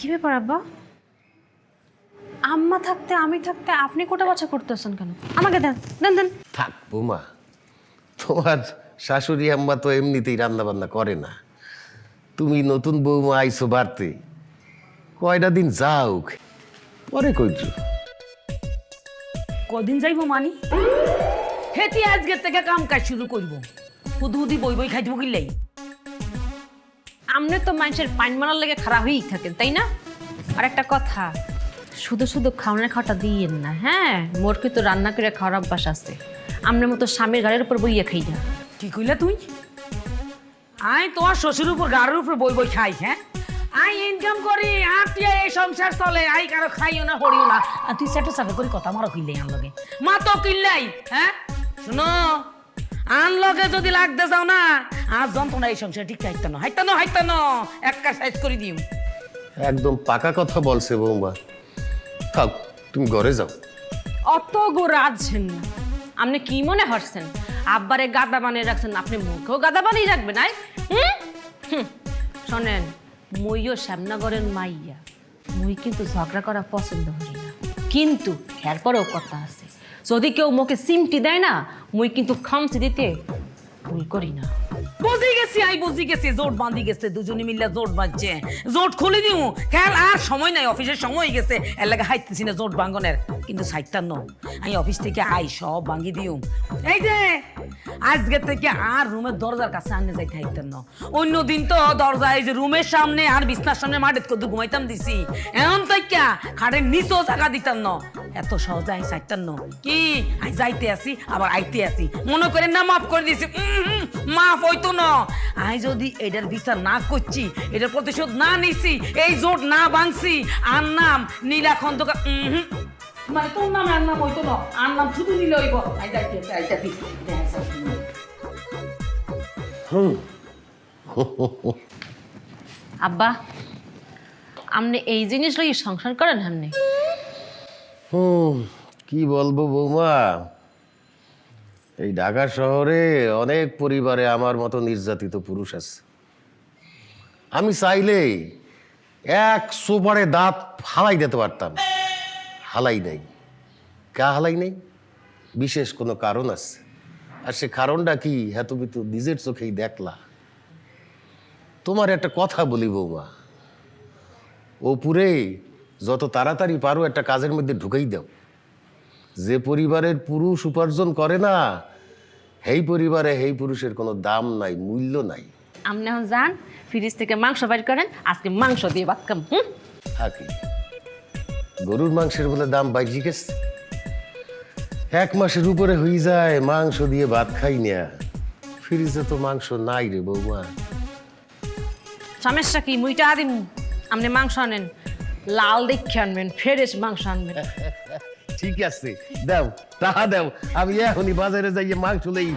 কি ব্যাপার আব্বা? আম্মা থাকতে আমি থাকতে আপনি কোটা বাছা করতেছেন কেন? আমাকে দেন দেন দেন। থাক বৌমা, তোমার শাশুড়ি আম্মা তো এমনিতেই রান্না বান্না করে না। তুমি নতুন বৌমা আইছো বাড়তে, কয়টা দিন যাও, পরে কইছো। কদিন যাইব মানি হেতি আজকে থেকে কাম কাজ শুরু করব। হুদু হুদি বই বই খাইতে গিলাই আমনে তো মানুষের পাইন মারার লেগে খারাপ হয়েই থাকেন, তাই না? আর একটা কথা, শুধু শুধু খাওয়ানোর খাওয়াটা দিয়েন না, হ্যাঁ? মোর কিন্তু রান্না করে খাওয়ার অভ্যাস আছে। আমনের মতো স্বামীর গাড়ির উপর বইয়া খাই না। কি কইলা তুই? আই তোমার শ্বশুর উপর গাড়ির উপর বই বই খাই, হ্যাঁ? আই ইনকাম করি, আটিয়া এই সংসার চলে, আই কারো খাইও না হরিও না। আর তুই সেটা সাথে করে কথা মারো কিনলাই আন লগে, মা তো কিনলাই, হ্যাঁ? শুনো, আন লগে যদি লাগতে যাও না, আজ যন্ত্রণা এই সংসার ঠিক হাইতানো একটা সাইজ করে দিও। একদম পাকা কথা বলছে বৌমা। থাক, তুমি ঘরে যাও। অত গোরাজছেন না। আপনি কি মনে হচ্ছেন আব্বারে গাদা বানিয়ে রাখছেন, আপনি মুখেও গাদা বানিয়ে রাখবেন? শোনেন, মইও শ্যামনগরের মাইয়া, মুই কিন্তু ঝগড়া করা পছন্দ করি না, কিন্তু এরপরেও কথা আছে, যদি কেউ মুখে সিমটি দেয় না, মুই কিন্তু খামচি দিতে ভুল করি না। বুঝি গেছি জোট বাঁধি গেছে, দুজনে মিলে জোট বাঁধছে, জোট খুলে দিও। খেয়াল আর সময় নাই, অফিসের সময় গেছে, এর লাগে হাইতেছি না জোট ভাঙনের। কিন্তু সাইটার ন আমি অফিস থেকে আই সব ভাঙি দিও। এই যে আজকে থেকে আর রুমের দরজার কাছে আনতে যাইতে হাইতার ন। অন্য দিন তো দরজা এই যে রুমের সামনে আর বিছনার সামনে মাঠে কত ঘুমাইতাম দিছি, এমন তাইকা খাটের নিচেও জায়গা দিতাম ন। এত সহজে আমি সাইটার ন কি আমি যাইতে আসি আবার আইতে আসি, মনে করেন না মাফ করে দিছি। মাফ হইতো না, আমি যদি এটার বিচার না করছি, এটার প্রতিশোধ না নিছি, এই জোট না ভাঙছি, আর নাম নীলা খন্দকার, মানে তোর নাম আর নাম হইতো না, আর নাম শুধু নিলে হইব। আইতাছি আব্বা, আপনি এই জিনিস লই সংসার করেন হামনে? কি বলবো বৌমা, এই ঢাকা শহরে অনেক পরিবারে আমার মতো নির্যাতিত পুরুষ আছে। আমি চাইলেই এক সোপারে দাঁত হালাই দিতে পারতাম, হালাই নাই। কা হালাই নেই? বিশেষ কোনো কারণ আছে, আর সে কারণটা কি হ্যাঁ তুমি তো নিজের চোখেই দেখলা। তোমার একটা কথা বলি বৌমা, ওপুরে যত তাড়াতাড়ি পারো একটা কাজের মধ্যে ঢুকেই দাও। যে পরিবারের পুরুষ উপার্জন করে না, সেই পরিবারে সেই পুরুষের কোনো দাম নাই, মূল্য নাই। আপনি এখন যান, ফ্রিজ থেকে মাংস বাইর করেন, আজকে মাংস দিয়ে ভাত খাম। থাকি গরুর মাংসের বলে দাম বাইজি গেছে, 1 মাসের উপরে হয়ে যায় মাংস দিয়ে ভাত খাই না। ফ্রিজে তো মাংস নাই রে বৌমা। সমস্যা কি? মুইটা আদিম, আপনি মাংস আনেন, লাল দেখে আনবেন, ফ্রেশ মাংস আনবেন। ঠিক আছে, দাও তাহা দাও, আমি এখনই বাজারে যাইয়ে মাংস লই।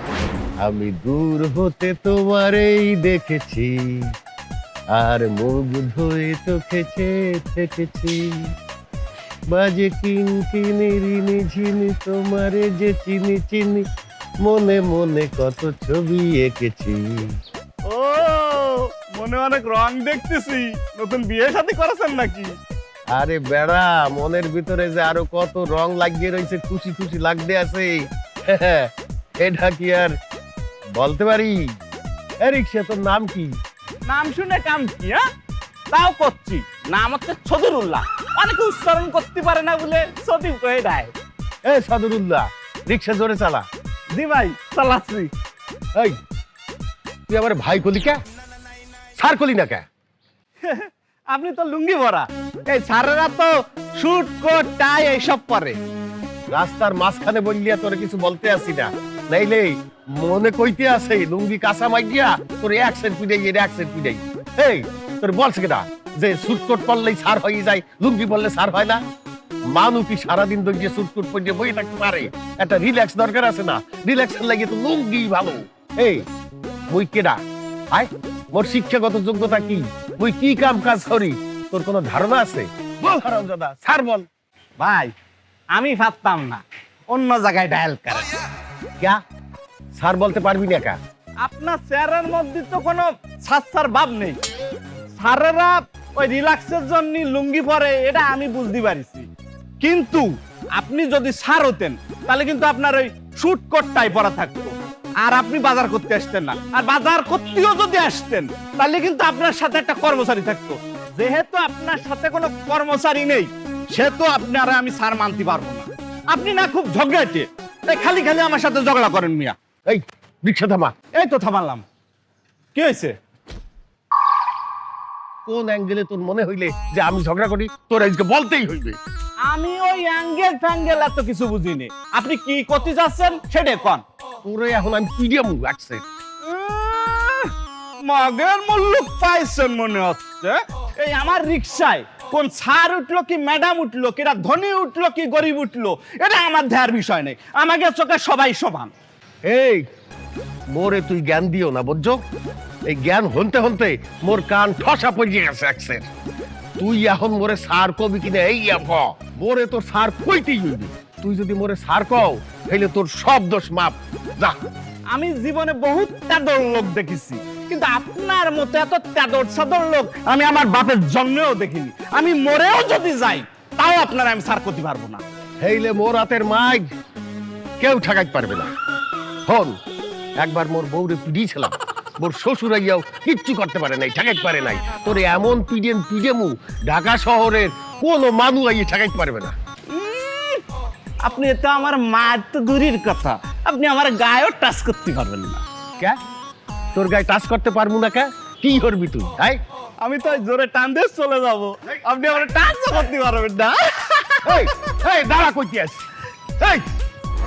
আমি দূর হতে তোমারেই দেখেছি, আর মুগ্ধ হয়ে চোখেছে থেকেছি, বাজে কিন কিনি রিনি ঝিনি, তোমারে যে চিনি চিনি, মনে মনে কত ছবি এঁকেছি। ও মনে অনেক রং দেখতেছি, নতুন বিয়ে শাদী করেছেন নাকি? আরে বেড়া, মনের ভিতরে যে আরো কত রং লাগিয়ে রয়েছে, খুশি খুশি লাগতে আছে, এটা কি আর বলতে পারি? রিক্সা, তোর নাম কি? নাম শুনে কাম কি? তাও করছি, নাম হচ্ছে সদরুল্লাহ। অনেকে উচ্চারণ করতে পারে না বলে সদিব কয়ে দেয়। এ সদরুল্লাহ, রিক্সা জোরে চালা। জি ভাই, চালাচ্ছি। এই তুই আমার ভাই কলি কে, সার কলি না কে? আপনি তো লুঙ্গি ভরা, এই স্যারেরা তো শুট কোট টাই এইসব পরে। রাস্তার মাঝখানে বললিয়া তোরে কিছু বলতে আসি না, নাইলে মনে কইতে আছে লুঙ্গি কাঁচা মাইয়া তোর 1 সেন্ট পিডাই, 1 সেন্ট পিডাই। এই তোর বলছে কেটা যে সুটকোট পরলেই সার হয়ে যায়, লুঙ্গি পরলে সার হয় না? মানুষ কি সারাদিন ধরে সুটকোট পরে বই থাকতে পারে? একটা রিল্যাক্স দরকার আছে না? রিল্যাক্সের লাগে তো লুঙ্গি ভালো। এই বই কেডা? আয়, মোর শিক্ষাগত যোগ্যতা কি? বই কি কাম কাজ করি তোর কোনো ধারণা আছে? বল হারামজাদা, স্যার বল। ভাই আমি ভাবতাম না, অন্য জায়গায় ডায়াল করে। ক্যা স্যার বলতে পারবি না কা? আপনার চেয়ারের মধ্যে তো কোনো সাচ্চার ভাব নেই। স্যারেরা ওই রিল্যাক্সের জন্য লুঙ্গি পরে, এটা আমি বুঝতে পারিছি। কিন্তু আপনি যদি স্যার হতেন তাহলে কিন্তু আপনার ওই শুট কোটটাই পরা থাকতো, আর আপনি বাজার করতে আসতেন না। আর বাজার করতেও যদি আসতেন তাহলে কিন্তু আপনার সাথে একটা কর্মচারী থাকতো। যেহেতু আপনার সাথে কোনো কর্মচারী নেই, সেহেতু আপনারা আমি স্যার মানতে পারবো না। আপনি না খুব ঝগড়াটে, তাই খালি খালি আমার সাথে ঝগড়া করেন মিয়া। এই রিক্সা থামা। এই তো থামালাম। কি হয়েছে? কোন অ্যাঙ্গেলে তোর মনে হইলে যে আমি ঝগড়া করি? তোর আজকে বলতেই হইবে। আমি ওই অ্যাঙ্গেল ফ্যাঙ্গেল এত কিছু বুঝিনি। আপনি কি করতে যাচ্ছেন সেটা কন। তোরে এখন আমি পিডিএম লাগছে। মগের মুল্লুক পাইছেন মনে হচ্ছে। এই আমার রিক্সায় কোন স্যার উঠলো কি ম্যাডাম উঠলো, কি ধনী উঠলো কি গরিব উঠলো, এটা আমার দেখার বিষয় নেই। আমাকে চোখে সবাই সমান। এই মোরে তুই জ্ঞান দিও না, বুঝছো? এই জ্ঞান হনতে হনতে মোর কান ঠসা পড়ে গেছে একসের। তুই এখন মোরে সার কবি কিনা এই মোরে তোর সার কইতেই হইবে। তুই যদি মোরে সার কও তাহলে তোর সব দোষ মাপ। যা। আমি জীবনে বহুত তেদর লোক দেখেছি, কিন্তু আপনার মতো এত তেদর সাদর লোক আমি আমার বাপের জন্মেও দেখিনি। আমি মরেও যদি যাই তাও আপনারা আমি সার করতে পারবো না। হেইলে মোর হাতের মাইক কেউ ঠেকাইতে পারবে না। হন, একবার মোর বউরে পিডিয়েছিলাম, মোর শ্বশুর আইয়াও কিচ্ছু করতে পারে নাই, ঠেকাইতে পারে নাই। তোরে এমন পিডিএমু ঢাকা শহরের কোনো মানুষ আইয়ে ঠেকাইতে পারবে না। আপনি তো আমার মায়ের তো দূরের কথা, আপনি আমার গায়েও টাচ করতে পারবেন না। কে তোর গায়ে টাচ করতে পারবো না? কে কি করবি তুই? হাই, আমি তো জোরে টান দিয়ে চলে যাব, আপনি আমার টাচও করতে পারবেন না। এই এই দাঁড়া, কইতে আছিস? এই